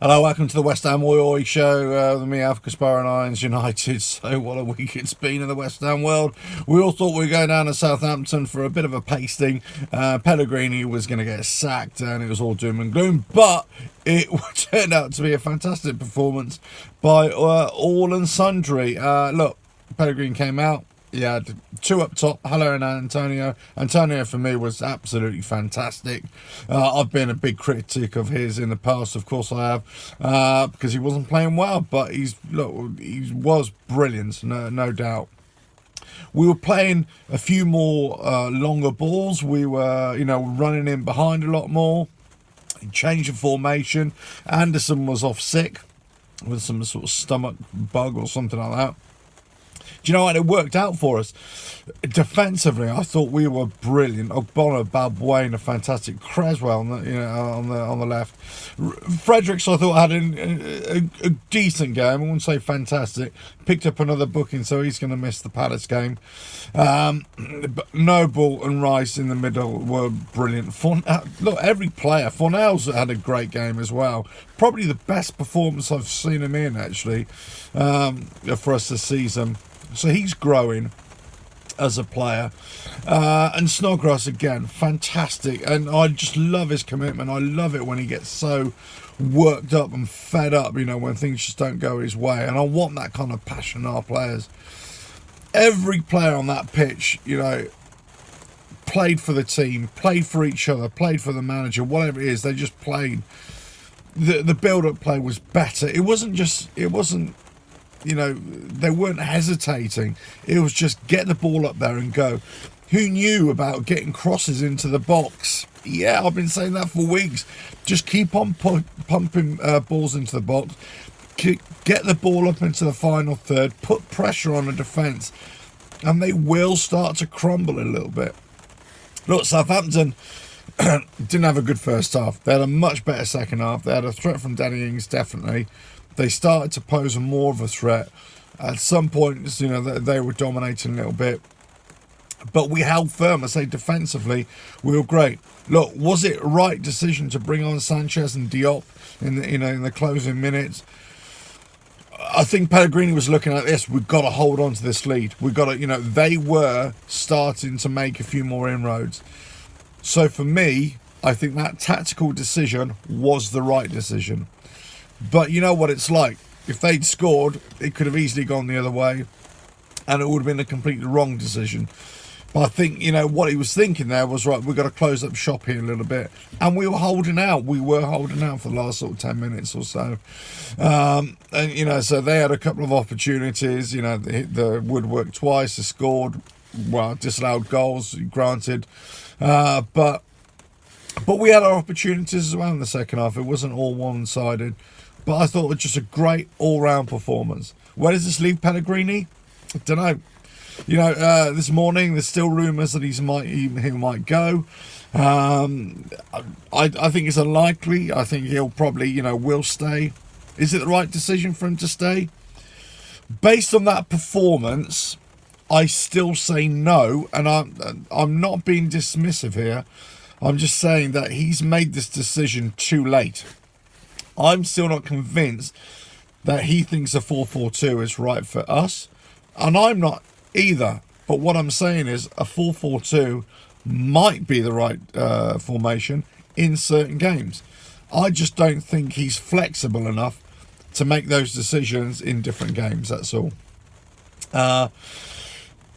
Hello, welcome to the West Ham Oi Oi show with me, Alpha Caspar and Irons United. So what a week it's been in the West Ham world. We all thought we were going down to Southampton for a bit of a pasting. Pellegrini was going to get sacked and it was all doom and gloom, but it turned out to be a fantastic performance by all and sundry. Look, Pellegrini came out. He had two up top, Haller and Antonio. Antonio, for me, was absolutely fantastic. I've been a big critic of his in the past, of course I have, because he wasn't playing well, but he was brilliant, no doubt. We were playing a few more longer balls. We were, running in behind a lot more. Change of formation. Anderson was off sick with some sort of stomach bug or something like that. Do you know what? It worked out for us. Defensively, I thought we were brilliant. Ogbonna, Balbuena, fantastic. Creswell, on the left. Fredericks, I thought, had a decent game. I wouldn't say fantastic. Picked up another booking, so he's going to miss the Palace game. But Noble and Rice in the middle were brilliant. Look, every player. Fornell's had a great game as well. Probably the best performance I've seen him in, actually, for us this season. So he's growing as a player. And Snodgrass, again, fantastic. And I just love his commitment. I love it when he gets so worked up and fed up, when things just don't go his way. And I want that kind of passion in our players. Every player on that pitch, played for the team, played for each other, played for the manager, whatever it is. They just played. The build-up play was better. It wasn't, they weren't hesitating. It was just get the ball up there and go. Who knew about getting crosses into the box? Yeah, I've been saying that for weeks. Just keep on pumping balls into the box. Get the ball up into the final third. Put pressure on the defence. And they will start to crumble a little bit. Look, Southampton didn't have a good first half. They had a much better second half. They had a threat from Danny Ings, definitely. They started to pose more of a threat. At some points, they were dominating a little bit. But we held firm. I say defensively, we were great. Look, was it a right decision to bring on Sanchez and Diop in the closing minutes? I think Pellegrini was looking at this. We've got to hold on to this lead. We've got to, they were starting to make a few more inroads. So for me, I think that tactical decision was the right decision. But you know what it's like. If they'd scored, it could have easily gone the other way. And it would have been a completely wrong decision. But I think, what he was thinking there was, right, we've got to close up shop here a little bit. And we were holding out. We were holding out for the last sort of 10 minutes or so. So they had a couple of opportunities. The woodwork twice. They scored, disallowed goals, granted. But we had our opportunities as well in the second half. It wasn't all one-sided. But I thought it was just a great all-round performance. Where does this leave Pellegrini? I don't know. This morning there's still rumours that he might go. I think it's unlikely. I think he'll probably, will stay. Is it the right decision for him to stay? Based on that performance, I still say no. And I'm not being dismissive here. I'm just saying that he's made this decision too late. I'm still not convinced that he thinks a 4-4-2 is right for us. And I'm not either. But what I'm saying is a 4-4-2 might be the right formation in certain games. I just don't think he's flexible enough to make those decisions in different games, that's all.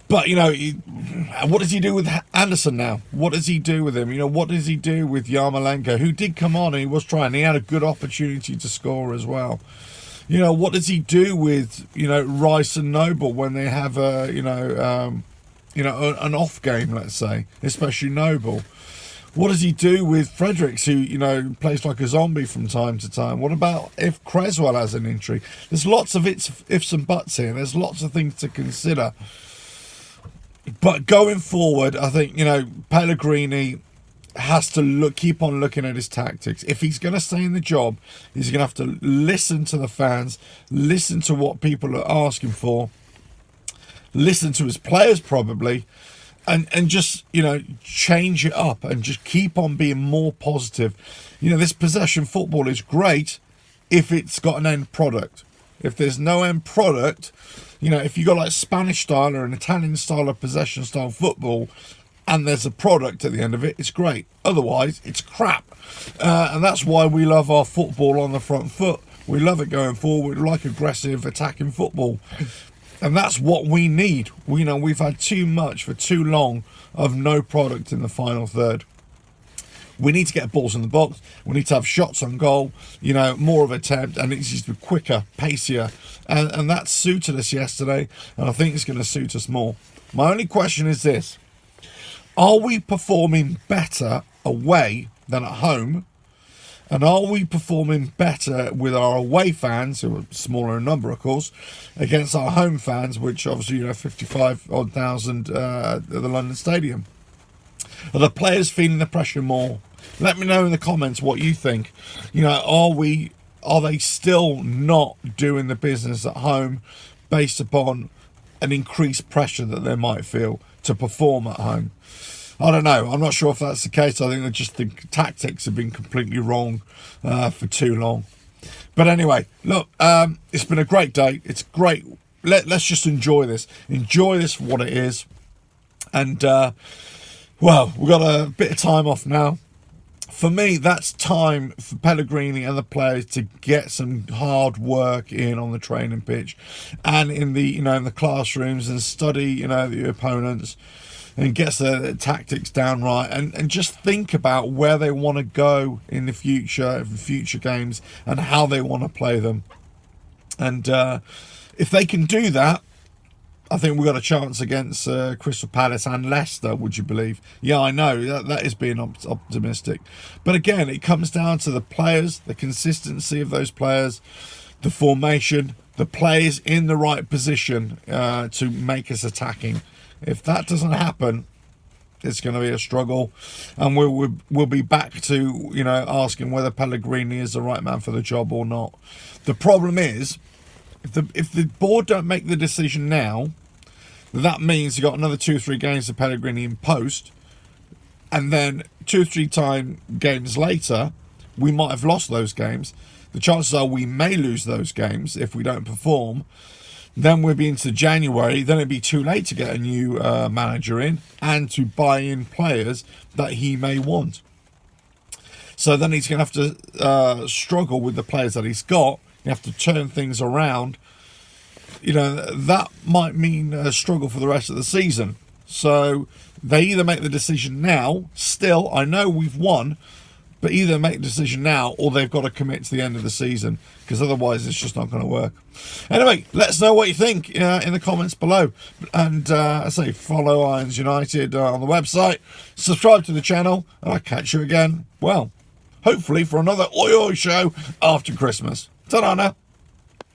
But, what does he do with Anderson now? What does he do with him? What does he do with Yarmolenko, who did come on and he was trying. He had a good opportunity to score as well. What does he do with, Rice and Noble when they have an off game, let's say, especially Noble? What does he do with Fredericks, who, plays like a zombie from time to time? What about if Creswell has an injury? There's lots of ifs and buts here. There's lots of things to consider. But going forward, I think, Pellegrini has to keep on looking at his tactics. If he's going to stay in the job, he's going to have to listen to the fans, listen to what people are asking for, listen to his players probably, and just, change it up and just keep on being more positive. This possession football is great, if it's got an end product. If there's no end product, you know, if you got like Spanish style or an Italian style or possession style football, and there's a product at the end of it, it's great. Otherwise, it's crap. And that's why we love our football on the front foot. We love it going forward. We like aggressive attacking football. And that's what we need. We know we've had too much for too long of no product in the final third. We need to get balls in the box. We need to have shots on goal, you know, more of attempt, and it's just quicker, pacier. And that suited us yesterday, and I think it's going to suit us more. My only question is this. Are we performing better away than at home? And are we performing better with our away fans, who are smaller in number, of course, against our home fans, which obviously, you know, 55,000 at the London Stadium? Are the players feeling the pressure more? Let me know in the comments what you think. You know, are they still not doing the business at home based upon an increased pressure that they might feel to perform at home? I don't know. I'm not sure if that's the case. I think that just the tactics have been completely wrong for too long. But anyway, look, it's been a great day. It's great. Let's just enjoy this. Enjoy this for what it is. And, well, we've got a bit of time off now. For me, that's time for Pellegrini and the players to get some hard work in on the training pitch and in the, you know, in the classrooms, and study, you know, the opponents, and gets the tactics down right, and just think about where they want to go in the future games, and how they want to play them. And if they can do that, I think we've got a chance against Crystal Palace and Leicester, would you believe? Yeah, I know, that is being optimistic. But again, it comes down to the players, the consistency of those players, the formation, the players in the right position to make us attacking. If that doesn't happen, it's going to be a struggle, and we'll be back to, you know, asking whether Pellegrini is the right man for the job or not. The problem is, if the board don't make the decision now, that means you got another 2-3 games of Pellegrini in post, and then 2-3 games later, we might have lost those games. The chances are we may lose those games if we don't perform. Then we'll be into January. Then it'd be too late to get a new manager in and to buy in players that he may want. So then he's going to have to struggle with the players that he's got. You have to turn things around. You know, that might mean a struggle for the rest of the season. So they either make the decision now. Still, I know we've won, but either make the decision now or they've got to commit to the end of the season, because otherwise it's just not going to work. Anyway, let us know what you think in the comments below. And I say follow Irons United on the website, subscribe to the channel, and I'll catch you again, well, hopefully for another Oi Oi show after Christmas. Ta-da now.